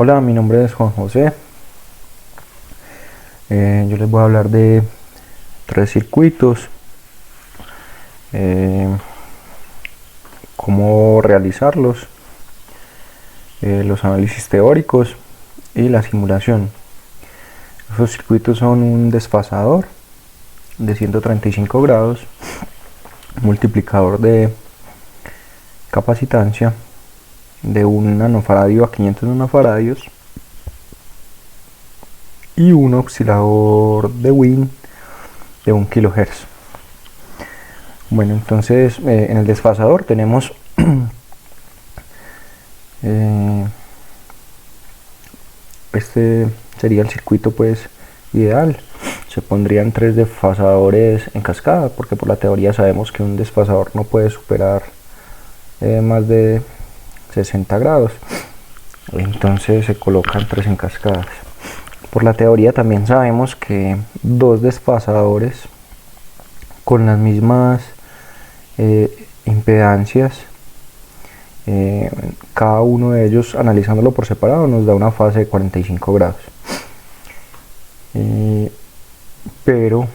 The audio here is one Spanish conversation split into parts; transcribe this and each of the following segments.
Hola, mi nombre es Juan José. Yo les voy a hablar de tres circuitos, eh, cómo realizarlos, los análisis teóricos y la simulación. Esos circuitos son un desfasador de 135 grados, multiplicador de capacitancia de 1 nanofaradio a 500 nanofaradios y un oscilador de Wien de 1 kHz. Bueno, entonces en el desfasador tenemos este sería el circuito pues ideal. Se pondrían tres desfasadores en cascada, porque por la teoría sabemos que un desfasador no puede superar más de 60 grados. Entonces se colocan tres en cascadas. Por la teoría también sabemos que dos desfasadores con las mismas impedancias, cada uno de ellos analizándolo por separado nos da una fase de 45 grados. Pero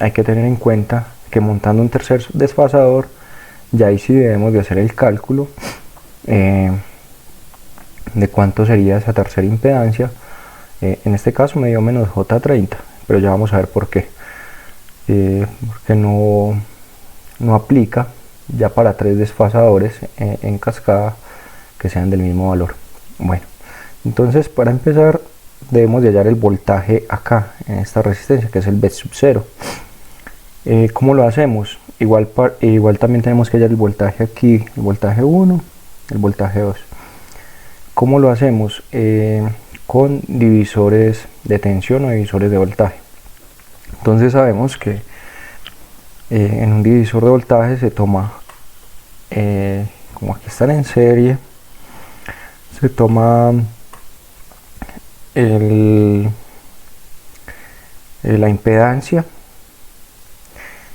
hay que tener en cuenta que montando un tercer desfasador, ya ahí sí debemos de hacer el cálculo de cuánto sería esa tercera impedancia. En este caso me dio menos J30, pero ya vamos a ver por qué. Porque no aplica ya para tres desfasadores en cascada que sean del mismo valor. Bueno, entonces para empezar debemos de hallar el voltaje acá en esta resistencia, que es el V sub 0. ¿Cómo lo hacemos? Igual también tenemos que hallar el voltaje aquí, el voltaje 1, el voltaje 2. ¿Cómo lo hacemos? Con divisores de tensión o divisores de voltaje. Entonces sabemos que en un divisor de voltaje se toma, como aquí están en serie, se toma la impedancia,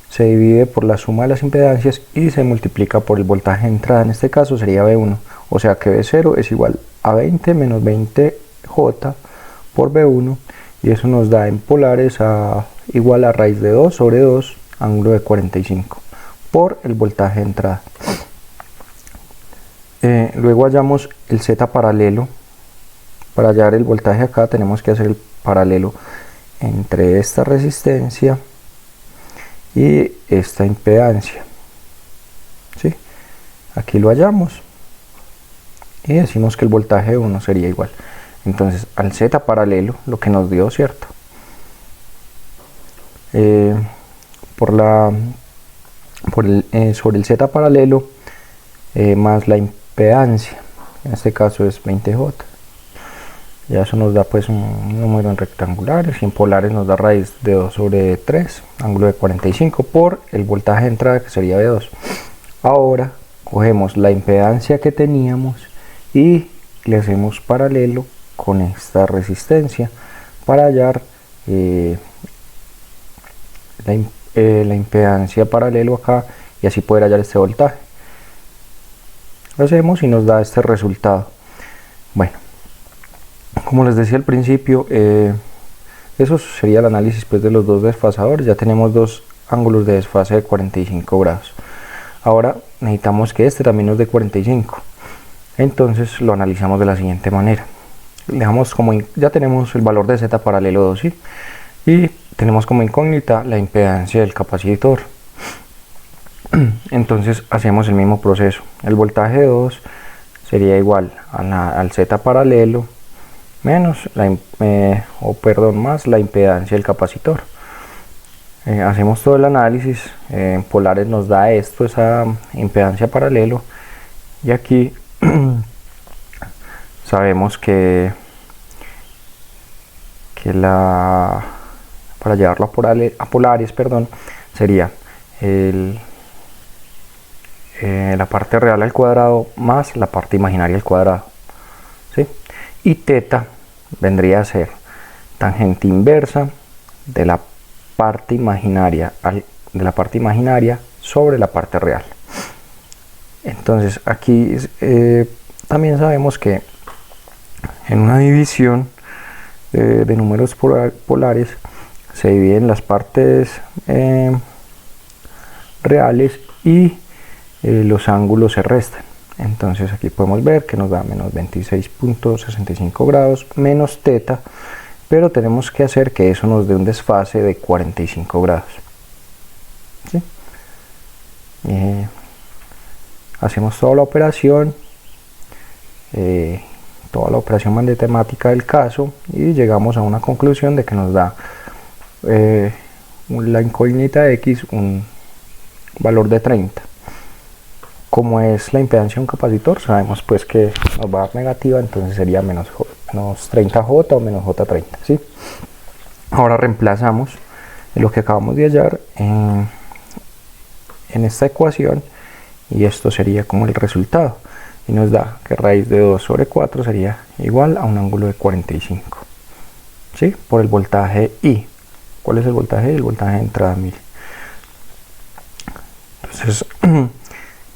se divide por la suma de las impedancias y se multiplica por el voltaje de entrada. En este caso sería V1, o sea que V0 es igual a 20 menos 20J por V1, y eso nos da en polares igual a raíz de 2 sobre 2 ángulo de 45 por el voltaje de entrada. Luego hallamos el Z paralelo. Para hallar el voltaje acá tenemos que hacer el paralelo entre esta resistencia y esta impedancia. ¿Sí? Aquí lo hallamos y decimos que el voltaje 1 sería igual. Entonces al Z paralelo, lo que nos dio, ¿cierto? Sobre el Z paralelo más la impedancia, en este caso es 20J. Ya eso nos da pues un número en rectangulares, y en polares nos da raíz de 2 sobre 3, ángulo de 45 por el voltaje de entrada, que sería V2. Ahora cogemos la impedancia que teníamos y le hacemos paralelo con esta resistencia para hallar la impedancia paralelo acá, y así poder hallar este voltaje. Lo hacemos y nos da este resultado. Bueno, como les decía al principio, eso sería el análisis pues de los dos desfasadores. Ya tenemos dos ángulos de desfase de 45 grados. Ahora necesitamos que este también nos dé 45. Entonces lo analizamos de la siguiente manera. Dejamos ya tenemos el valor de Z paralelo 2, ¿sí? Y tenemos como incógnita la impedancia del capacitor. Entonces hacemos el mismo proceso. El voltaje 2 sería igual al Z paralelo menos más la impedancia del capacitor. Hacemos todo el análisis. En polares nos da esto, esa impedancia paralelo, y aquí sabemos que para llevarlo a polares, sería la parte real al cuadrado más la parte imaginaria al cuadrado, ¿sí? Y teta vendría a ser tangente inversa de la parte imaginaria sobre la parte real. Entonces aquí también sabemos que En una división de números polares se dividen las partes reales y los ángulos se restan. Entonces aquí podemos ver que nos da menos 26.65 grados menos teta, pero tenemos que hacer que eso nos dé un desfase de 45 grados. ¿Sí? Hacemos toda la operación matemática del caso y llegamos a una conclusión de que nos da la incógnita x un valor de 30. Como es la impedancia de un capacitor, sabemos pues que nos va a dar negativa, entonces sería menos 30J o menos J30, ¿sí? Ahora reemplazamos lo que acabamos de hallar en esta ecuación y esto sería como el resultado. Y nos da que raíz de 2 sobre 4 sería igual a un ángulo de 45, ¿sí? Por el voltaje I. ¿Cuál es el voltaje I? El voltaje de entrada 1000. Entonces,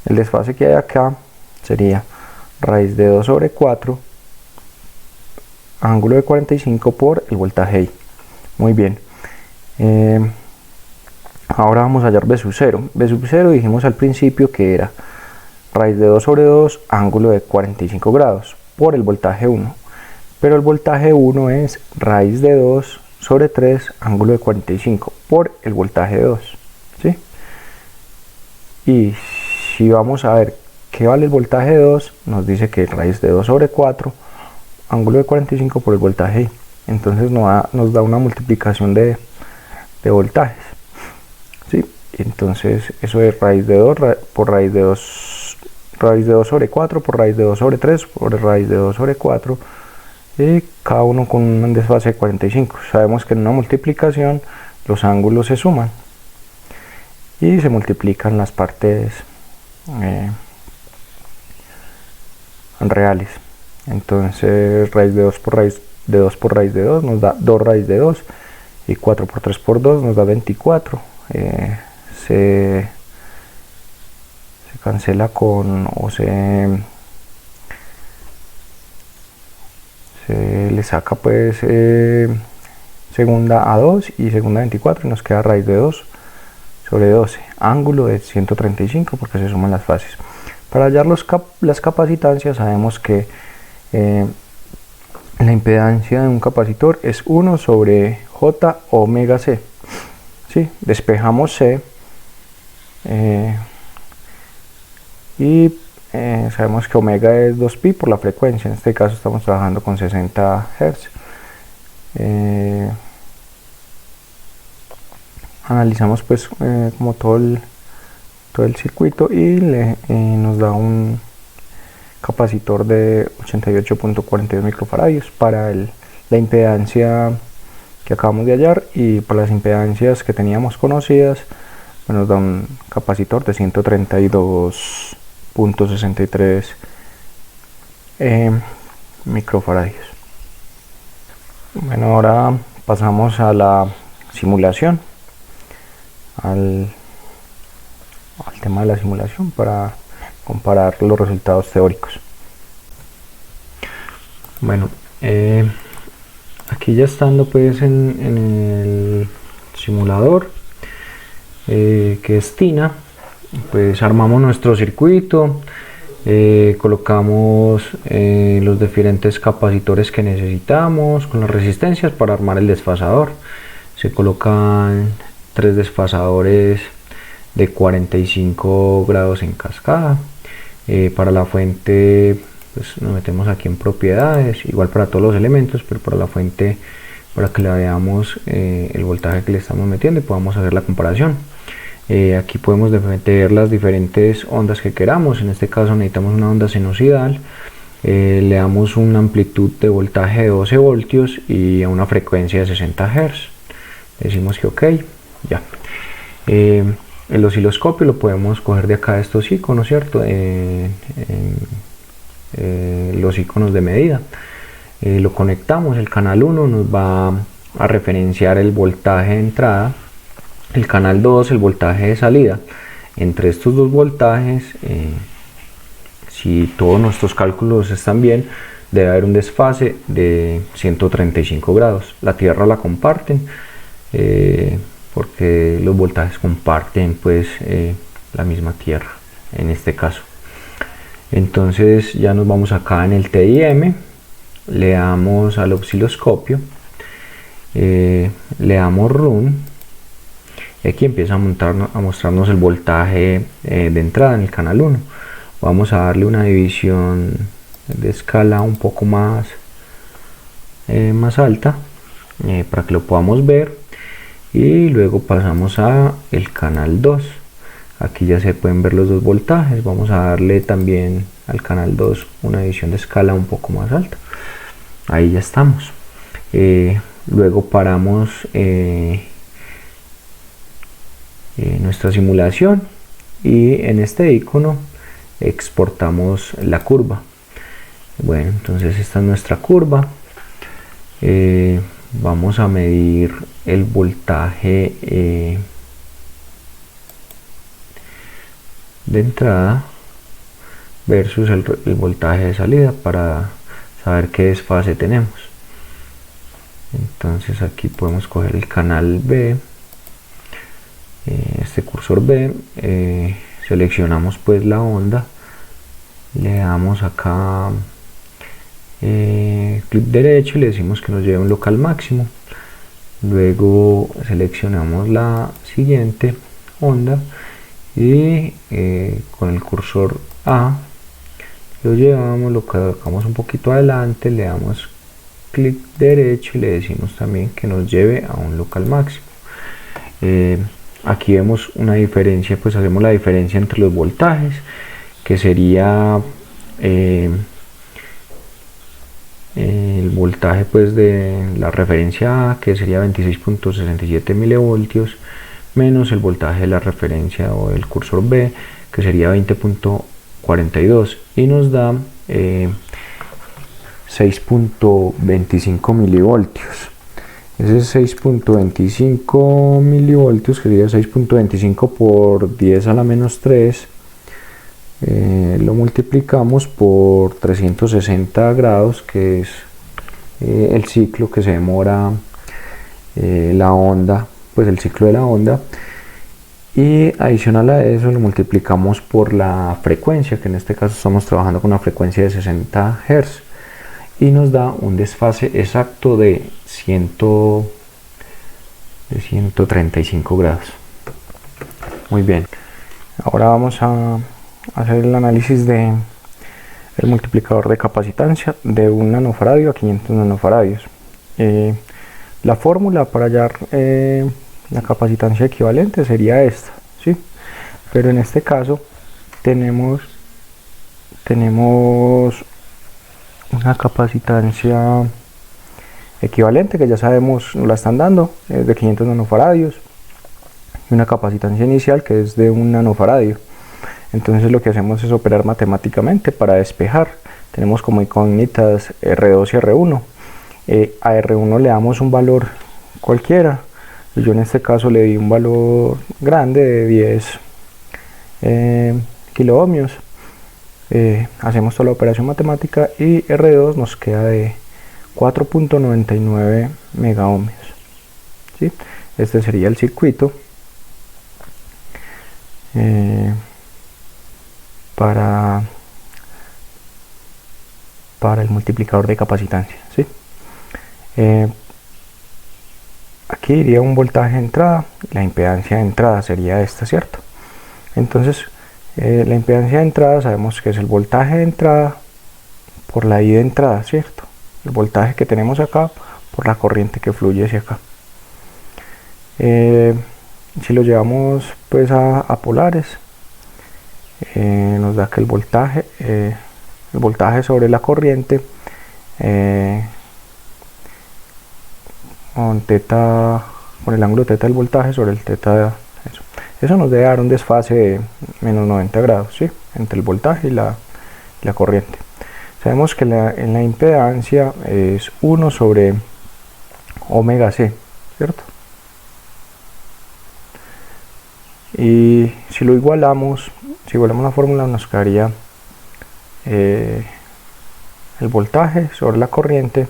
el desfase que hay acá sería raíz de 2 sobre 4, ángulo de 45 por el voltaje I. Muy bien. Ahora vamos a hallar B sub 0. B sub 0 dijimos al principio que era raíz de 2 sobre 2, ángulo de 45 grados por el voltaje 1. Pero el voltaje 1 es raíz de 2 sobre 3, ángulo de 45 por el voltaje 2. ¿Sí? Y si vamos a ver qué vale el voltaje 2, nos dice que raíz de 2 sobre 4, ángulo de 45 por el voltaje I. Entonces nos da una multiplicación de voltajes. ¿Sí? Entonces eso es raíz de 2 por raíz de 2, raíz de 2 sobre 4 por raíz de 2 sobre 3 por raíz de 2 sobre 4, y cada uno con un desfase de 45. Sabemos que en una multiplicación los ángulos se suman y se multiplican las partes reales. Entonces raíz de 2 por raíz de 2 por raíz de 2 nos da 2 raíz de 2, y 4 por 3 por 2 nos da 24. Se cancela con, o se le saca pues segunda a 2 y segunda a 24 y nos queda raíz de 2 sobre 12, ángulo de 135 porque se suman las fases. Para hallar las capacitancias sabemos que la impedancia de un capacitor es 1 sobre J omega C. ¿Sí? Despejamos C y sabemos que omega es 2pi por la frecuencia. En este caso estamos trabajando con 60 Hz. Analizamos pues como todo el circuito y nos da un capacitor de 88.42 microfaradios para la impedancia que acabamos de hallar, y para las impedancias que teníamos conocidas nos da un capacitor de 132.63 microfaradios. Bueno, ahora pasamos a la simulación, al tema de la simulación para comparar los resultados teóricos. Bueno, aquí ya estando pues en el simulador que es TINA, pues armamos nuestro circuito, colocamos los diferentes capacitores que necesitamos con las resistencias para armar el desfasador. Se colocan 3 desfasadores de 45 grados en cascada. Para la fuente pues nos metemos aquí en propiedades, igual para todos los elementos, pero para la fuente, para que le veamos el voltaje que le estamos metiendo y podamos hacer la comparación. Aquí podemos meter las diferentes ondas que queramos. En este caso necesitamos una onda sinusoidal, le damos una amplitud de voltaje de 12 voltios y a una frecuencia de 60 Hz. Decimos que ok, ya. El osciloscopio lo podemos coger de acá de estos iconos, ¿cierto? Los iconos de medida. Lo conectamos, el canal 1 nos va a referenciar el voltaje de entrada, el canal 2 el voltaje de salida. Entre estos dos voltajes, si todos nuestros cálculos están bien, debe haber un desfase de 135 grados. La tierra la comparten porque los voltajes comparten pues la misma tierra en este caso. Entonces ya nos vamos acá en el TIM, le damos al osciloscopio, le damos Run y aquí empieza a mostrarnos el voltaje de entrada en el canal 1. Vamos a darle una división de escala un poco más alta para que lo podamos ver, y luego pasamos a el canal 2. Aquí ya se pueden ver los dos voltajes. Vamos a darle también al canal 2 una división de escala un poco más alta. Ahí ya estamos. Luego paramos nuestra simulación y en este icono exportamos la curva. Bueno, entonces esta es nuestra curva. Vamos a medir el voltaje de entrada versus el voltaje de salida para saber qué desfase tenemos. Entonces aquí podemos coger el canal B, este cursor B, seleccionamos pues la onda, le damos acá clic derecho y le decimos que nos lleve un local máximo. Luego seleccionamos la siguiente onda y con el cursor A lo llevamos, lo colocamos un poquito adelante, le damos clic derecho y le decimos también que nos lleve a un local máximo. Aquí vemos una diferencia, pues hacemos la diferencia entre los voltajes, que sería el voltaje pues de la referencia A, que sería 26.67 milivoltios, menos el voltaje de la referencia o del cursor B, que sería 20.42, y nos da 6.25 milivoltios. Ese es 6.25 milivoltios, que sería 6.25 por 10 a la menos 3, lo multiplicamos por 360 grados, que es el ciclo que se demora la onda, pues el ciclo de la onda, y adicional a eso lo multiplicamos por la frecuencia, que en este caso estamos trabajando con una frecuencia de 60 Hz, y nos da un desfase exacto de 135 grados. Muy bien, ahora vamos a hacer el análisis de el multiplicador de capacitancia de 1 nanofaradio a 500 nanofaradios. La fórmula para hallar la capacitancia equivalente sería esta, ¿sí? Pero en este caso tenemos una capacitancia equivalente que ya sabemos nos la están dando, es de 500 nanofaradios, y una capacitancia inicial que es de 1 nanofaradio. Entonces lo que hacemos es operar matemáticamente para despejar. Tenemos como incógnitas R2 y R1. A R1 le damos un valor cualquiera. Yo en este caso le di un valor grande de 10 kiloohmios. Hacemos toda la operación matemática y R2 nos queda de 4.99 megaohmios, ¿sí? Este sería el circuito para el multiplicador de capacitancia, ¿sí? Aquí iría un voltaje de entrada, la impedancia de entrada sería esta, ¿cierto? Entonces la impedancia de entrada sabemos que es el voltaje de entrada por la I de entrada, ¿cierto? El voltaje que tenemos acá por la corriente que fluye hacia acá. Si lo llevamos pues a polares, nos da que el voltaje sobre la corriente con el ángulo θ del voltaje sobre el θ de eso nos debe dar un desfase de menos 90 grados, ¿sí? Entre el voltaje y la corriente. Sabemos que en la impedancia es 1 sobre omega c, ¿cierto? Y si lo igualamos, si igualamos la fórmula, nos quedaría el voltaje sobre la corriente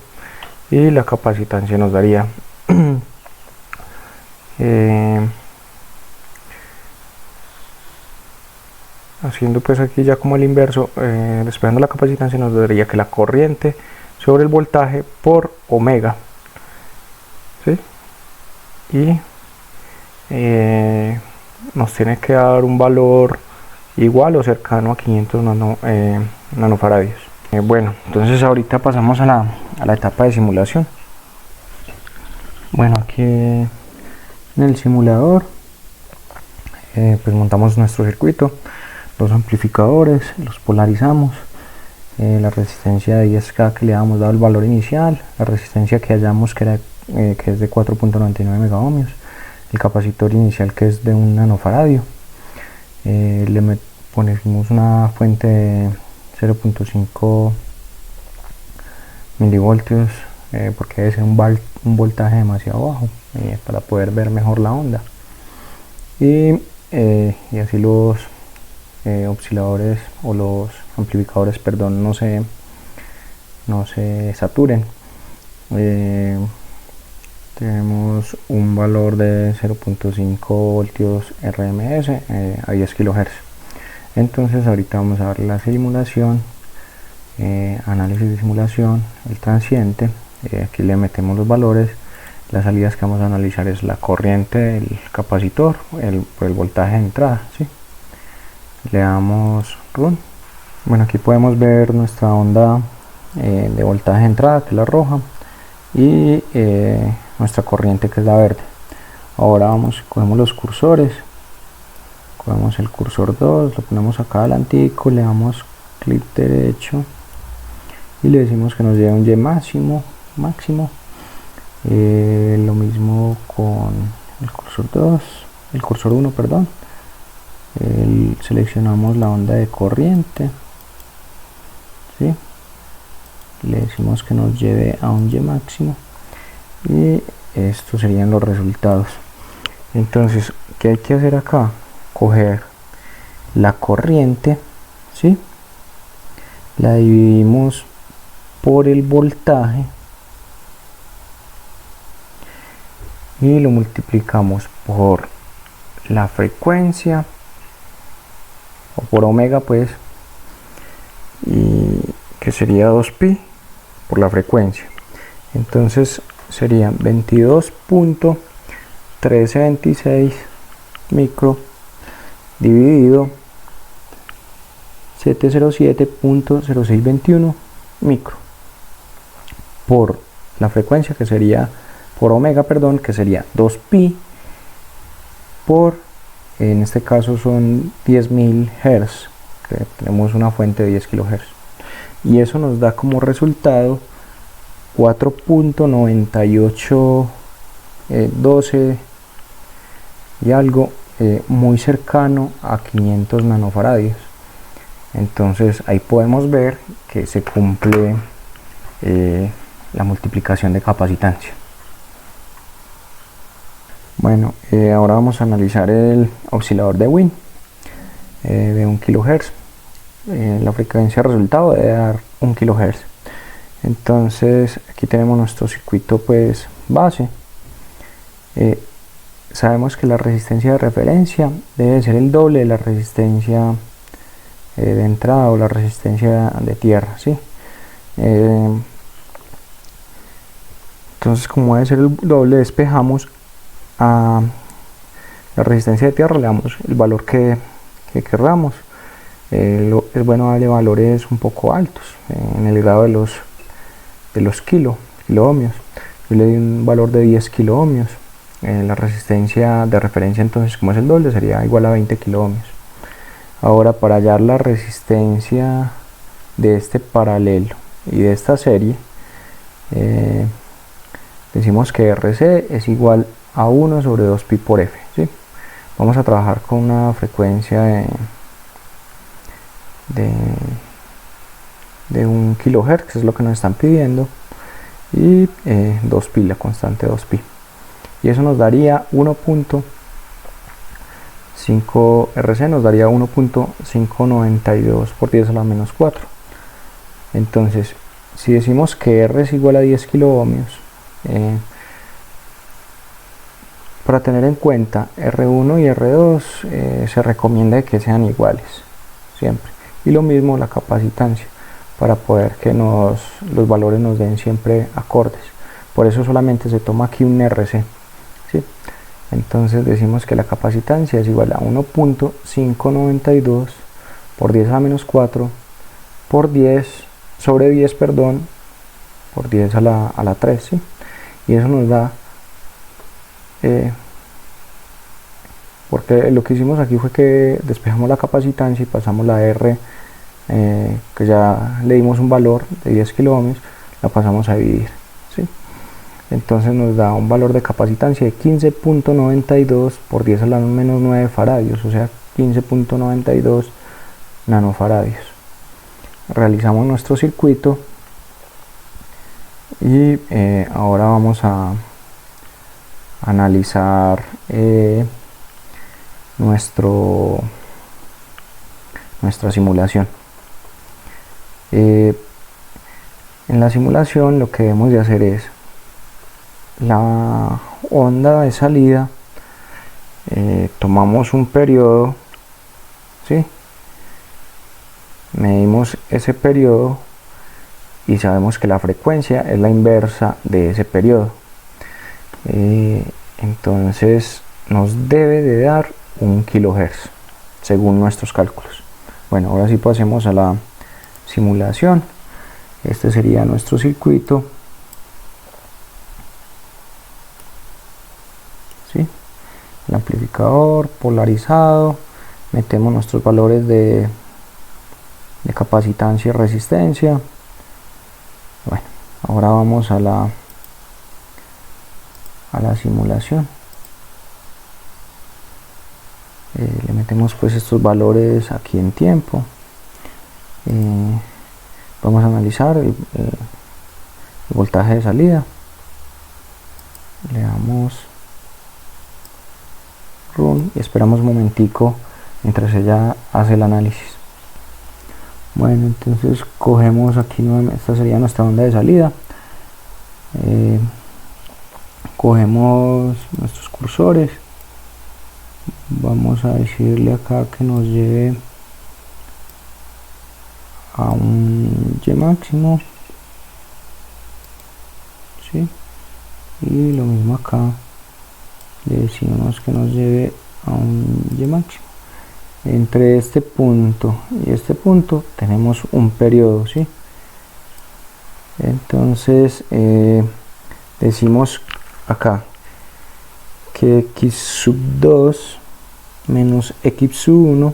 y la capacitancia nos daría haciendo pues aquí ya como el inverso, despejando la capacitancia, nos daría que la corriente sobre el voltaje por omega, ¿sí? Y nos tiene que dar un valor igual o cercano a 500 nanofaradios. Bueno, entonces ahorita pasamos a la etapa de simulación. Bueno, aquí en el simulador pues montamos nuestro circuito, los amplificadores, los polarizamos, la resistencia de 10K que le habíamos dado el valor inicial, la resistencia que hallamos que es de 4.99 megaohmios, el capacitor inicial que es de 1 nanofaradio, le ponemos una fuente de 0.5 milivoltios porque debe ser un voltaje demasiado bajo para poder ver mejor la onda, y así los osciladores o los amplificadores, perdón, no se saturen. Tenemos un valor de 0.5 voltios RMS a 10 kHz. Entonces ahorita vamos a ver la simulación, análisis de simulación, el transiente. Aquí le metemos los valores. Las salidas que vamos a analizar es la corriente del capacitor por el voltaje de entrada, ¿sí? Le damos run. Bueno, aquí podemos ver nuestra onda de voltaje de entrada, que es la roja, y nuestra corriente, que es la verde. Ahora cogemos los cursores, cogemos el cursor 2, lo ponemos acá adelantico, le damos clic derecho y le decimos que nos lleve un Y máximo. Lo mismo con el cursor 2, el cursor 1, perdón. Seleccionamos la onda de corriente, ¿sí? Le decimos que nos lleve a un Y máximo y estos serían los resultados. Entonces, ¿qué hay que hacer acá? Coger la corriente, ¿sí? La dividimos por el voltaje y lo multiplicamos por la frecuencia o por omega, pues, y que sería 2pi por la frecuencia. Entonces sería 22.1326 micro dividido 707.0621 micro por la frecuencia, que sería por omega, perdón, que sería 2pi por, en este caso son 10.000 Hz, que tenemos una fuente de 10 kHz, y eso nos da como resultado 4.9812 y algo, muy cercano a 500 nanofaradios. Entonces ahí podemos ver que se cumple la multiplicación de capacitancia. Bueno, ahora vamos a analizar el oscilador de Wien de 1 kHz. La frecuencia resultado debe dar 1 kHz. Entonces aquí tenemos nuestro circuito, pues, base. Sabemos que la resistencia de referencia debe ser el doble de la resistencia de entrada o la resistencia de tierra, ¿sí? Entonces, como debe ser el doble, despejamos a la resistencia de tierra, le damos el valor que queramos. Es bueno darle valores un poco altos en el grado de los kiloohmios. Yo le di un valor de 10 kiloohmios. La resistencia de referencia, entonces, como es el doble, sería igual a 20 kiloohmios. Ahora, para hallar la resistencia de este paralelo y de esta serie, decimos que RC es igual a 1 sobre 2pi por F, ¿sí? Vamos a trabajar con una frecuencia de 1 kHz, que es lo que nos están pidiendo, y 2pi, la constante 2pi, y eso nos daría 1.5 RC, nos daría 1.592 por 10 a la menos 4. Entonces si decimos que R es igual a 10 kiloohmios, para tener en cuenta R1 y R2 se recomienda que sean iguales siempre, y lo mismo la capacitancia, para poder que los valores nos den siempre acordes. Por eso solamente se toma aquí un RC, ¿sí? Entonces decimos que la capacitancia es igual a 1.592 por 10 a la menos 4 por 10 sobre 10, perdón, por 10 a la 3, ¿sí? Y eso nos da, porque lo que hicimos aquí fue que despejamos la capacitancia y pasamos la R, que ya le dimos un valor de 10 kiloohmios, la pasamos a dividir, ¿sí? Entonces nos da un valor de capacitancia de 15.92 por 10 a la menos 9 faradios, o sea 15.92 nanofaradios. Realizamos nuestro circuito y ahora vamos a analizar nuestra simulación. En la simulación lo que debemos de hacer es la onda de salida, tomamos un periodo, ¿sí? Medimos ese periodo y sabemos que la frecuencia es la inversa de ese periodo, entonces nos debe de dar 1 kHz según nuestros cálculos. Bueno, ahora sí pasemos a la simulación. Este sería nuestro circuito, ¿sí? El amplificador polarizado, metemos nuestros valores de capacitancia y resistencia. Bueno, ahora vamos a la simulación. Le metemos pues estos valores aquí en tiempo. Vamos a analizar el voltaje de salida. Le damos run y esperamos un momentico mientras ella hace el análisis. Bueno, entonces cogemos aquí nuevamente, esta sería nuestra onda de salida. Cogemos nuestros cursores, vamos a decirle acá que nos lleve a un Y máximo, ¿sí? Y lo mismo acá, le decimos que nos lleve a un Y máximo. Entre este punto y este punto tenemos un periodo, ¿sí? Entonces decimos acá que x sub 2 menos x sub 1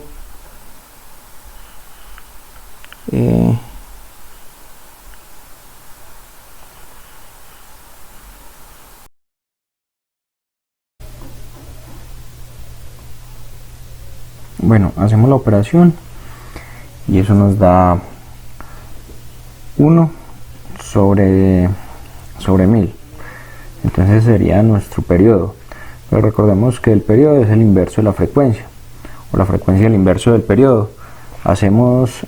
bueno, hacemos la operación y eso nos da 1 sobre 1000. Entonces sería nuestro periodo, pero recordemos que el periodo es el inverso de la frecuencia, o la frecuencia es el inverso del periodo. Hacemos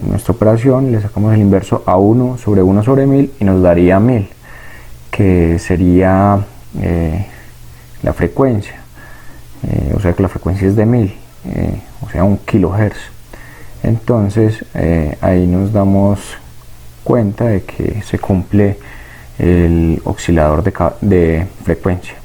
nuestra operación, le sacamos el inverso a 1 sobre 1000 y nos daría 1000, que sería la frecuencia, o sea que la frecuencia es de 1000, o sea 1 kHz. Entonces ahí nos damos cuenta de que se cumple el oscilador de frecuencia.